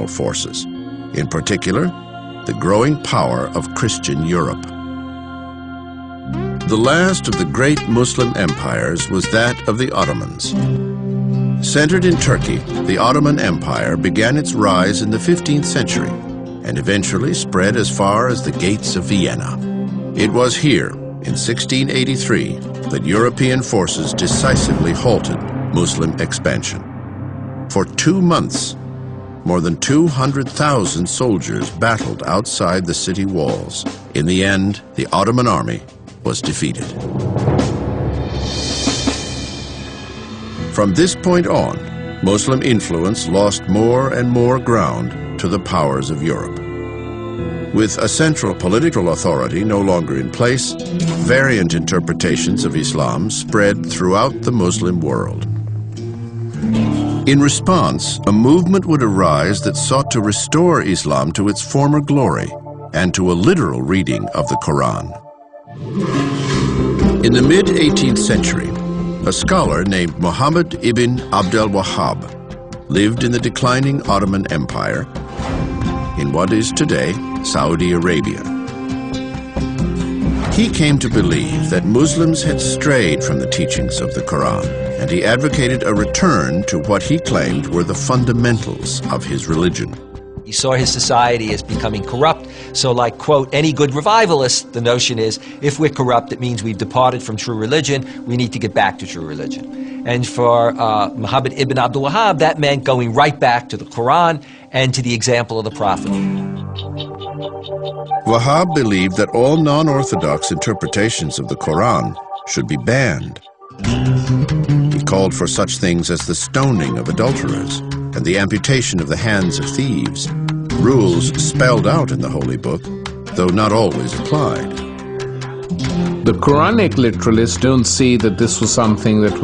forces, in particular, the growing power of Christian Europe. The last of the great Muslim empires was that of the Ottomans. Centered in Turkey, the Ottoman Empire began its rise in the 15th century and eventually spread as far as the gates of Vienna. It was here, in 1683, that European forces decisively halted Muslim expansion. For 2 months, more than 200,000 soldiers battled outside the city walls. In the end, the Ottoman army was defeated. From this point on, Muslim influence lost more and more ground to the powers of Europe. With a central political authority no longer in place, variant interpretations of Islam spread throughout the Muslim world. In response, a movement would arise that sought to restore Islam to its former glory and to a literal reading of the Quran. In the mid-18th century, a scholar named Muhammad ibn Abdul Wahhab lived in the declining Ottoman Empire in what is today Saudi Arabia. He came to believe that Muslims had strayed from the teachings of the Quran, and he advocated a return to what he claimed were the fundamentals of his religion. He saw his society as becoming corrupt, so like, quote, any good revivalist, the notion is, if we're corrupt, it means we've departed from true religion, we need to get back to true religion. And for Muhammad ibn Abdul Wahhab, that meant going right back to the Quran and to the example of the Prophet. Wahhab believed that all non-orthodox interpretations of the Quran should be banned. He called for such things as the stoning of adulterers and the amputation of the hands of thieves, rules spelled out in the Holy Book, though not always applied. The Quranic literalists don't see that this was something that was